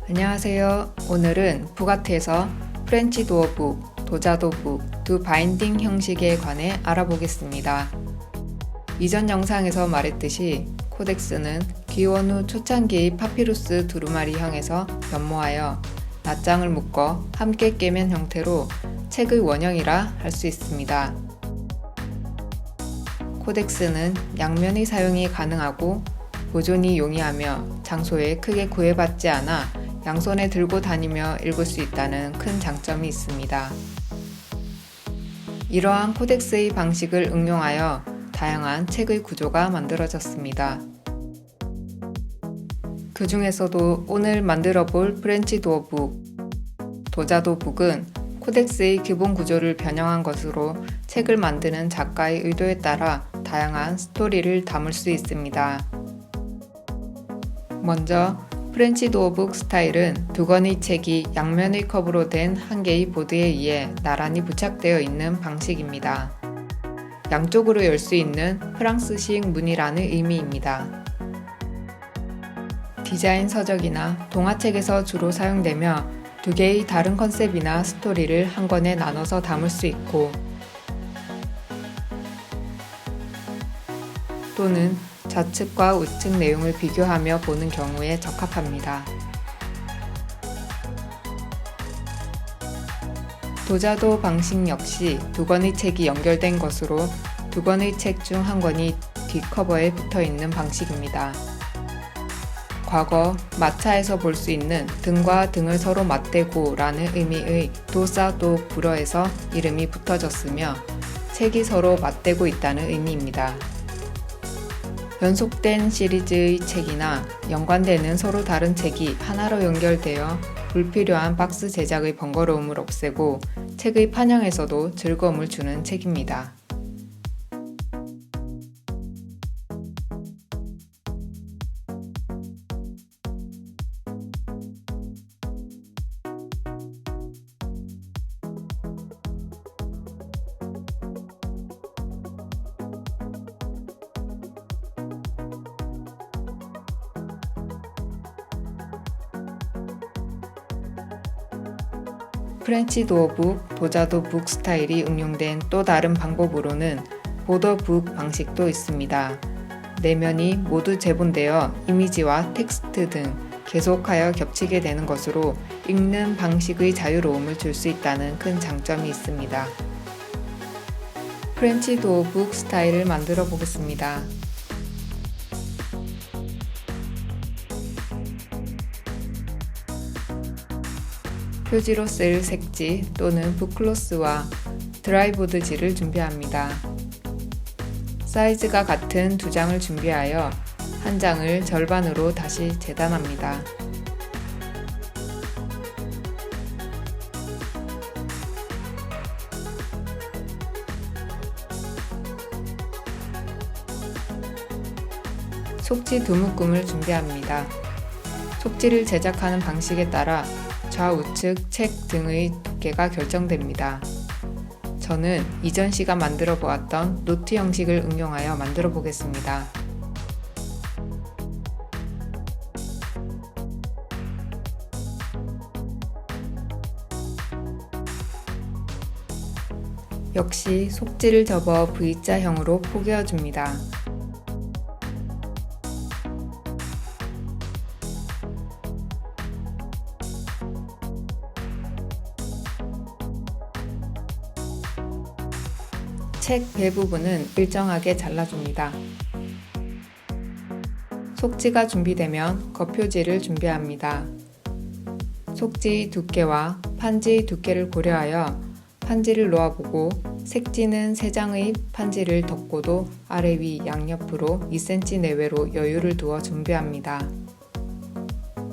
안녕하세요. 오늘은 북아트에서 프렌치 도어북, 도자도북 두 바인딩 형식에 관해 알아보겠습니다. 이전 영상에서 말했듯이 코덱스는 귀원 후 초창기의 파피루스 두루마리형에서 변모하여 낱장을 묶어 함께 깨맨 형태로 책의 원형이라 할 수 있습니다. 코덱스는 양면의 사용이 가능하고 보존이 용이하며 장소에 크게 구애받지 않아 양손에 들고 다니며 읽을 수 있다는 큰 장점이 있습니다. 이러한 코덱스의 방식을 응용하여 다양한 책의 구조가 만들어졌습니다. 그 중에서도 오늘 만들어 볼 프렌치 도어북, 도자도북은 코덱스의 기본 구조를 변형한 것으로 책을 만드는 작가의 의도에 따라 다양한 스토리를 담을 수 있습니다. 먼저 프렌치 도어북 스타일은 두 권의 책이 양면의 컵으로 된 한 개의 보드에 의해 나란히 부착되어 있는 방식입니다. 양쪽으로 열 수 있는 프랑스식 문이라는 의미입니다. 디자인 서적이나 동화책에서 주로 사용되며 두 개의 다른 컨셉이나 스토리를 한 권에 나눠서 담을 수 있고 또는 좌측과 우측 내용을 비교하며 보는 경우에 적합합니다. 도자도 방식 역시 두 권의 책이 연결된 것으로 두 권의 책 중 한 권이 뒷커버에 붙어 있는 방식입니다. 과거 마차에서 볼 수 있는 등과 등을 서로 맞대고 라는 의미의 도사도 불어에서 이름이 붙어졌으며 책이 서로 맞대고 있다는 의미입니다. 연속된 시리즈의 책이나 연관되는 서로 다른 책이 하나로 연결되어 불필요한 박스 제작의 번거로움을 없애고 책의 판형에서도 즐거움을 주는 책입니다. 프렌치 도어북, 도자도북 스타일이 응용된 또 다른 방법으로는 보더북 방식도 있습니다. 내면이 모두 재본되어 이미지와 텍스트 등 계속하여 겹치게 되는 것으로 읽는 방식의 자유로움을 줄 수 있다는 큰 장점이 있습니다. 프렌치 도어북 스타일을 만들어 보겠습니다. 표지로 쓸 색지 또는 붓글로스와 드라이보드지를 준비합니다. 사이즈가 같은 두 장을 준비하여 한 장을 절반으로 다시 재단합니다. 속지 두 묶음을 준비합니다. 속지를 제작하는 방식에 따라 좌우측 책 등의 두께가 결정됩니다. 저는 이전 시간 만들어 보았던 노트 형식을 응용하여 만들어 보겠습니다. 역시 속지를 접어 V자형으로 포개어 줍니다. 책 배 부분은 일정하게 잘라줍니다. 속지가 준비되면 겉표지를 준비합니다. 속지 두께와 판지 두께를 고려하여 판지를 놓아보고 색지는 3장의 판지를 덮고도 아래 위 양옆으로 2cm 내외로 여유를 두어 준비합니다.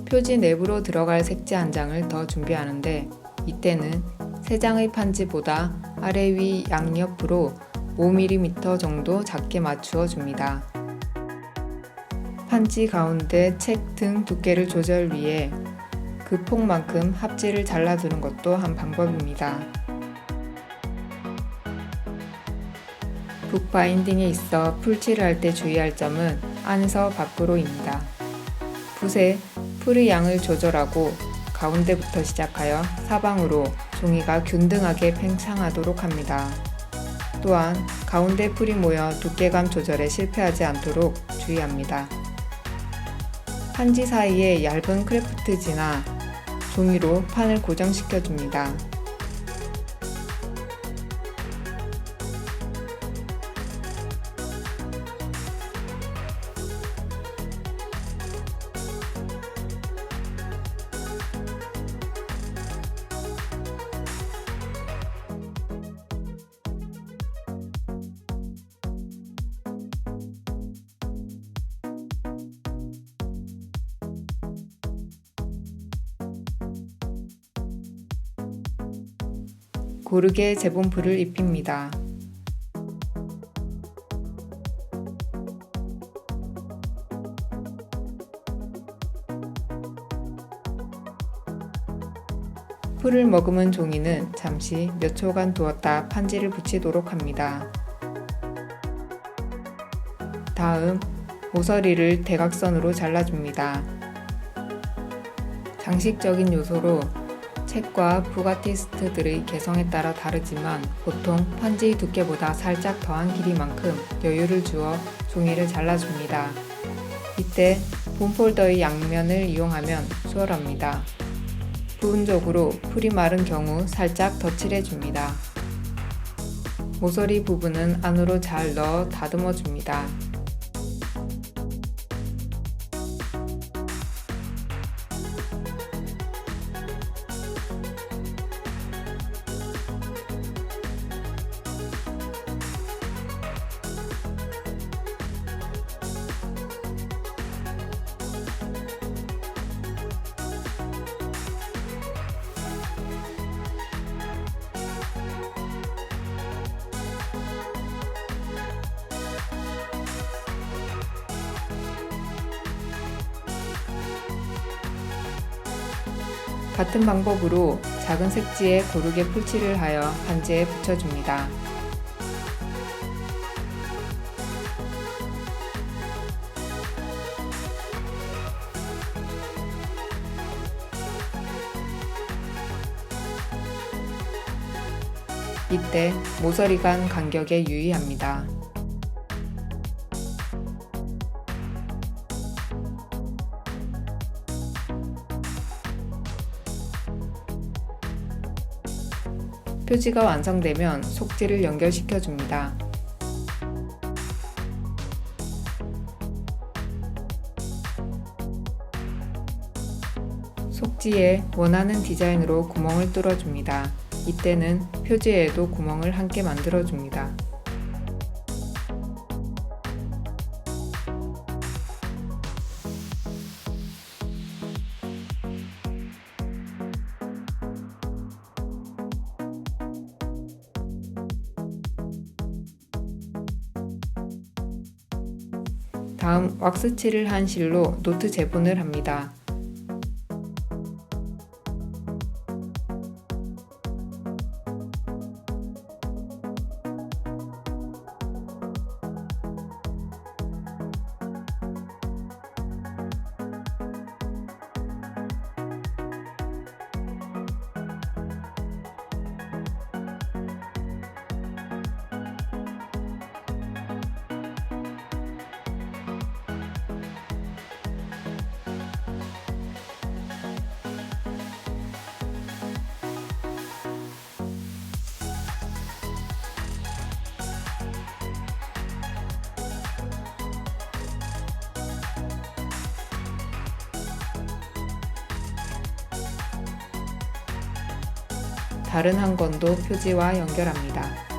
표지 내부로 들어갈 색지 한 장을 더 준비하는데 이때는 3장의 판지보다 아래 위 양옆으로 5mm 정도 작게 맞추어 줍니다. 판지 가운데 책 등 두께를 조절 위해 그 폭만큼 합지를 잘라두는 것도 한 방법입니다. 북 바인딩에 있어 풀칠을 할 때 주의할 점은 안에서 밖으로입니다. 붓에 풀의 양을 조절하고 가운데부터 시작하여 사방으로 종이가 균등하게 팽창하도록 합니다. 또한 가운데 풀이 모여 두께감 조절에 실패하지 않도록 주의합니다. 판지 사이에 얇은 크래프트지나 종이로 판을 고정시켜 줍니다. 고르게 재본풀을 입힙니다. 풀을 머금은 종이는 잠시 몇 초간 두었다 판지를 붙이도록 합니다. 다음 모서리를 대각선으로 잘라줍니다. 장식적인 요소로 책과 부가티스트들의 개성에 따라 다르지만 보통 판지의 두께보다 살짝 더한 길이만큼 여유를 주어 종이를 잘라줍니다. 이때 본 폴더의 양면을 이용하면 수월합니다. 부분적으로 풀이 마른 경우 살짝 덧칠해줍니다. 모서리 부분은 안으로 잘 넣어 다듬어줍니다. 같은 방법으로 작은 색지에 고르게 풀칠을 하여 판지에 붙여줍니다. 이때 모서리 간 간격에 유의합니다. 표지가 완성되면 속지를 연결시켜 줍니다. 속지에 원하는 디자인으로 구멍을 뚫어줍니다. 이때는 표지에도 구멍을 함께 만들어줍니다. 다음 왁스칠을 한 실로 노트 재본을 합니다. 다른 한 권도 표지와 연결합니다.